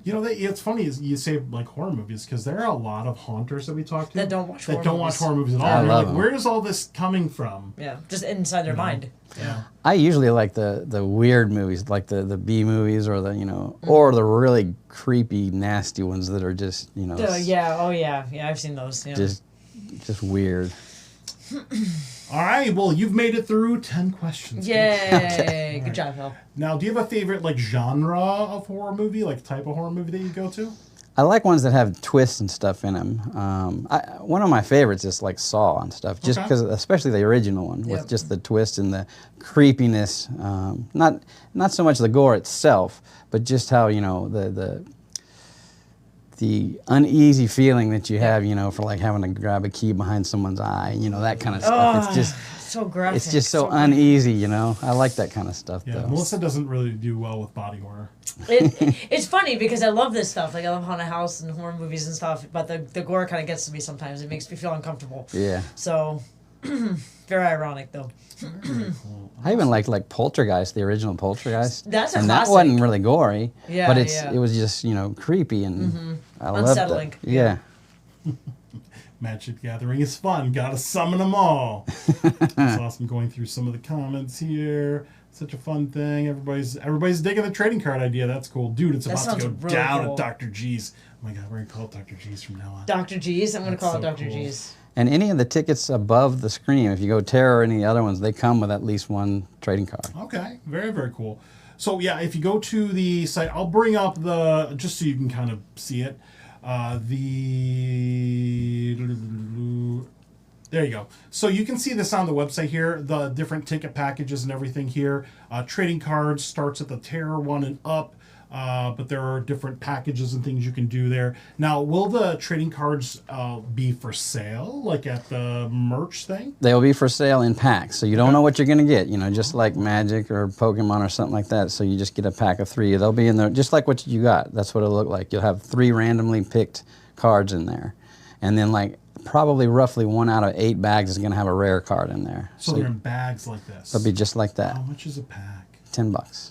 It's funny is you say like horror movies because there are a lot of haunters that we talk to That don't watch horror horror movies at all. I And you're love like, them. where is all this coming from? Yeah, just inside their mind. Yeah. I usually like the weird movies, like the B movies or or the really creepy, nasty ones that are just Yeah, I've seen those. Yeah. just weird. All right. Well, you've made it through 10 questions. Yay! Good job, Phil. Now, do you have a favorite like genre of horror movie, like type of horror movie that you go to? I like ones that have twists and stuff in them. One of my favorites is like Saw and stuff, just Okay. because, especially the original one, with just the twist and the creepiness. Not so much the gore itself, but just how the uneasy feeling that you have, for like having to grab a key behind someone's eye, that kind of stuff. It's just So graphic. it's just so uneasy, I like that kind of stuff Yeah. though. Melissa doesn't really do well with body horror. It's funny because I love this stuff. Like I love haunted house and horror movies and stuff. But the gore kind of gets to me sometimes. It makes me feel uncomfortable. Yeah. So very ironic though. I even liked like Poltergeist, the original Poltergeist. That's a and classic. that wasn't really gory, Yeah, but yeah. it was just creepy and I loved Unsettling. it. Yeah. Magic Gathering is fun. Gotta summon them all. It's awesome going through some of the comments here. Such a fun thing. Everybody's digging the trading card idea. That's cool. Dude, it's That about to sounds go really down cool. at Dr. G's. Oh my God, we're going to call it Dr. G's from now on. Dr. G's? I'm going to That's call it so Dr. cool. G's. And any of the tickets above the screen, if you go Terror or any of the other ones, they come with at least one trading card. Okay, very, very cool. So yeah, if you go to the site, I'll bring up just so you can kind of see it. There you go. So you can see this on the website here, the different ticket packages and everything here. Trading cards starts at the Terror one and up. But there are different packages and things you can do there. Now, will the trading cards be for sale, like at the merch thing? They'll be for sale in packs, so you don't know what you're going to get, just like Magic or Pokemon or something like that. So you just get a pack of 3. They'll be in there just like what you got. That's what it'll look like. You'll have 3 randomly picked cards in there. And then like probably roughly 1 out of 8 bags is going to have a rare card in there. So they're in bags like this? They'll be just like that. How much is a pack? $10.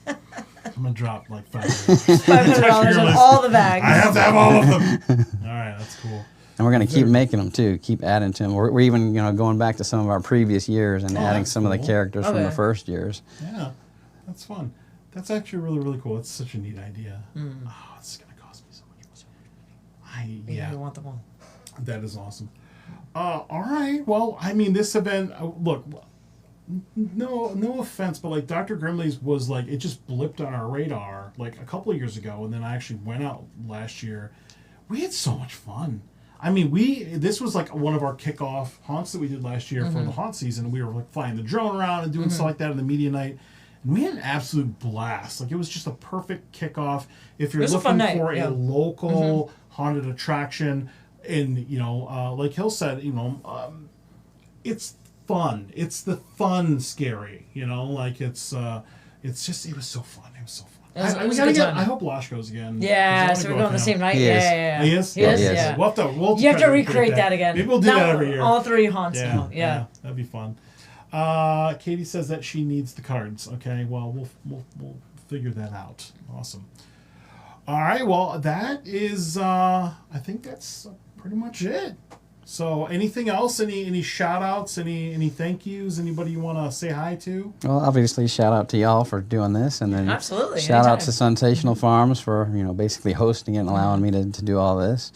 I'm going to drop like $5. $500 on all the bags. I have to have all of them. All right, that's cool. And we're going to keep making them too, keep adding to them. We're even going back to some of our previous years and adding that's some of the cool. characters from the Okay. first years. Yeah, that's fun. That's actually really, really cool. It's such a neat idea. Oh, it's going to cost me so much money. Yeah. You want them all. That is awesome. All right. Well, I mean, this event, look, no offense, but like Dr. Grimley's was like, it just blipped on our radar like a couple of years ago, and then I actually went out last year. We had so much fun. I mean, this was like one of our kickoff haunts that we did last year for the haunt season. We were like flying the drone around and doing stuff like that in the media night. And we had an absolute blast. Like, it was just a perfect kickoff. If you're looking for a local haunted attraction, and like Hill said, it's fun. It's the fun scary. Like it was so fun. It was so fun. It was a good time. I hope Losh goes again. Yeah, 'Cause I so wanna we're go going the with same him. night. He is. Yeah. He is? He is, Yes. yeah. We'll have You have to try recreate that again. Maybe we'll do that every year. All 3 haunts now. Yeah. That'd be fun. Katie says that she needs the cards. Okay, well, we'll figure that out. Awesome. All right, well, that is, I think that's pretty much it. So, anything else? Any shout outs? Any thank yous? Anybody you want to say hi to? Well, obviously, shout out to y'all for doing this, and then Absolutely, shout out to anytime. Sunsational Farms for basically hosting it and allowing me to do all this.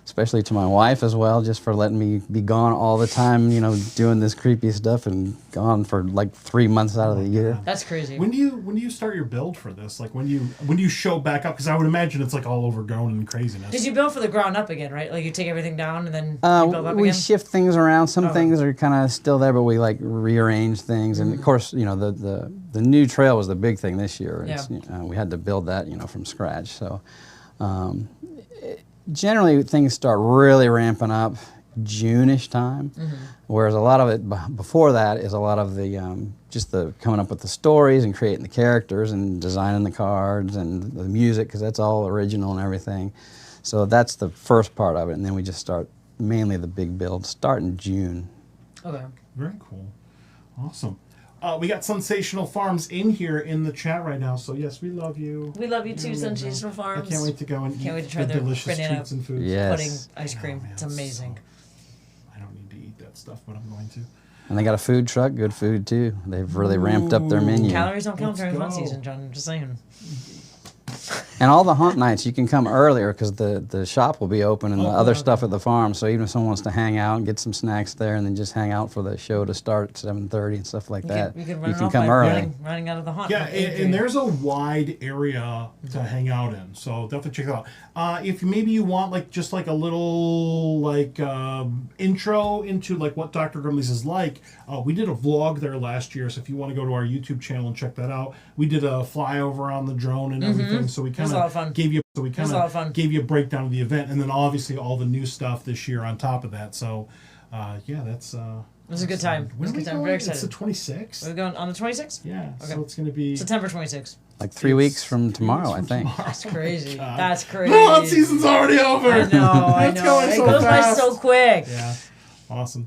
Especially to my wife as well, just for letting me be gone all the time, doing this creepy stuff and gone for like 3 months out of the year. That's crazy. When do you start your build for this? Like when do you show back up? Because I would imagine it's like all overgrown and craziness. Did you build for the ground up again, right? Like you take everything down and then you build up We again? shift things around. Some Okay. things are kind of still there, but we like rearrange things. And of course, the new trail was the big thing this year. It's, we had to build that, from scratch. So generally things start really ramping up June-ish time, whereas a lot of it before that is a lot of the just the coming up with the stories and creating the characters and designing the cards and the music, because that's all original and everything. So that's the first part of it, and then we just start mainly the big build start in June. Okay. Very cool. Awesome. We got Sunsational Farms in here in the chat right now, so yes, we love you. We love you too, Sunsational I Farms. can't wait to go and Can't wait eat to try the their delicious banana treats and foods. Yeah. pudding Yes. ice cream. man, It's amazing. I don't need to eat that stuff, but I'm going to. And they got a food truck, good food too. They've really ramped up their menu. Calories don't count Let's during haunt go. season, John. I'm just saying. And all the haunt nights, you can come earlier because the shop will be open and the other okay. stuff at the farm. So even if someone wants to hang out and get some snacks there and then just hang out for the show to start at 7:30 and stuff like that, You can you run it can off come by early. running out of the haunt. Yeah, at and 8:30. there's a wide area to hang out in, so definitely check it out. If maybe you want just a little intro into like what Dr. Grimley's is like, we did a vlog there last year, so if you want to go to our YouTube channel and check that out, we did a flyover on the drone and everything, so we kind was a lot of fun. gave you was a lot of fun. gave you a breakdown of the event, and then obviously all the new stuff this year on top of that. So that's It was a good time. It was a good time. Very excited. It's the 26th. We're going on the 26th? Yeah, Okay. so it's going to be September 26th. Like 3 weeks from tomorrow, I think. That's crazy. God. That's crazy. The haunt season's already over. I know. It's going It so goes by fast. so quick. Yeah, awesome.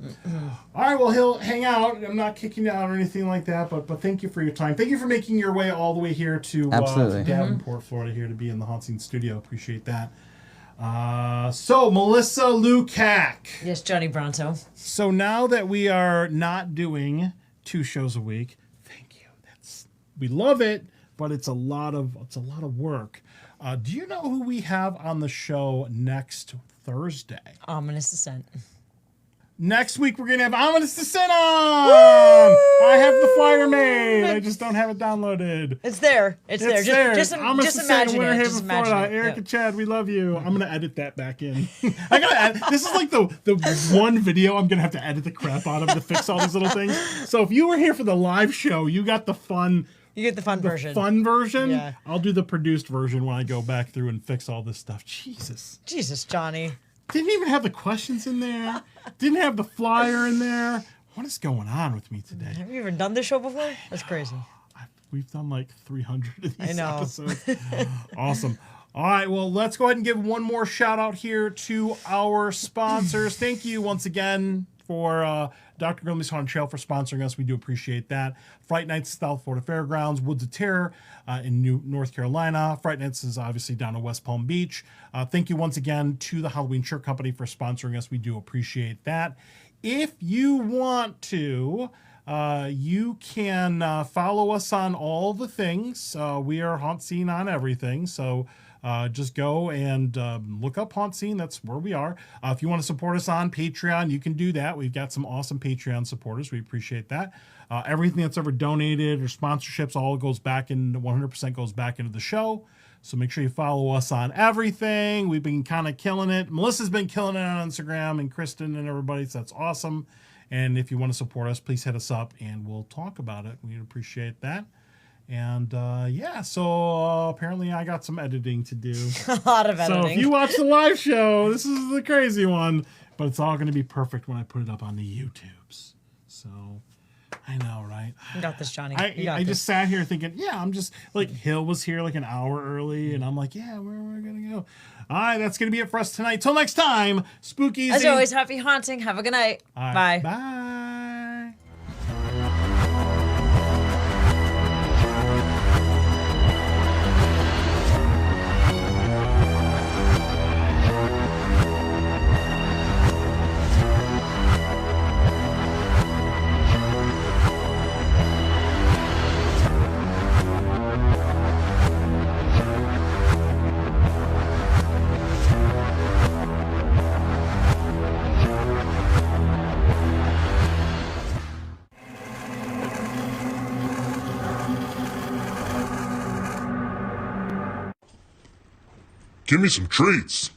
All right, well, he'll hang out. I'm not kicking you out or anything like that, but thank you for your time. Thank you for making your way all the way here to Absolutely. Davenport, Florida, here to be in the HauntScene studio. Appreciate that. So Melissa Lukac. Yes, Johnny Bronto. So now that we are not doing 2 shows a week, thank you. We love it, but it's a lot of work. Do you know who we have on the show next Thursday? Ominous Descent. Next week we're gonna have Ominous Descent on. I have the flyer made. I just don't have it downloaded. It's there. It's there. Just Ominous imagine Descent, it. Winter Just Haven, imagine Florida. it. Eric Yeah. and Chad, we love you. I'm gonna edit that back in. I gotta edit. This is like the one video I'm gonna have to edit the crap out of to fix all these little things. So if you were here for the live show, you got the fun. You get the fun version. Fun version. Yeah. I'll do the produced version when I go back through and fix all this stuff. Jesus, Johnny. didn't even have the questions in there. Didn't have the flyer in there. What is going on with me today? Have you ever done this show before? That's crazy. We've done like 300 of these I know. episodes. Awesome. All right, well, let's go ahead and give one more shout out here to our sponsors. Thank you once again for Dr. Grimley's Haunted Trail for sponsoring us. We do appreciate that. Fright Nights, South Florida Fairgrounds, Woods of Terror in North Carolina. Fright Nights is obviously down in West Palm Beach. Thank you once again to the Halloween Shirt Company for sponsoring us. We do appreciate that. If you want to, you can follow us on all the things. We are HauntScene on everything. So just go and look up HauntScene. That's where we are. If you want to support us on Patreon, you can do that. We've got some awesome Patreon supporters. We appreciate that. Everything that's ever donated or sponsorships all goes back in, 100% goes back into the show. So make sure you follow us on everything. We've been kind of killing it. Melissa's been killing it on Instagram, and Kristen and everybody. So that's awesome. And if you want to support us, please hit us up and we'll talk about it. We'd appreciate that. And yeah, so apparently I got some editing to do. A lot of editing. So if you watch the live show, this is the crazy one, but it's all going to be perfect when I put it up on the YouTubes. So I know, right? You got this, Johnny. I just sat here thinking, yeah, I'm just like, Hill was here like an hour early, and I'm like, yeah, where are we going to go? All right, that's going to be it for us tonight. Till next time, spooky. As always, happy haunting. Have a good night. Right, Bye. Bye. Give me some treats.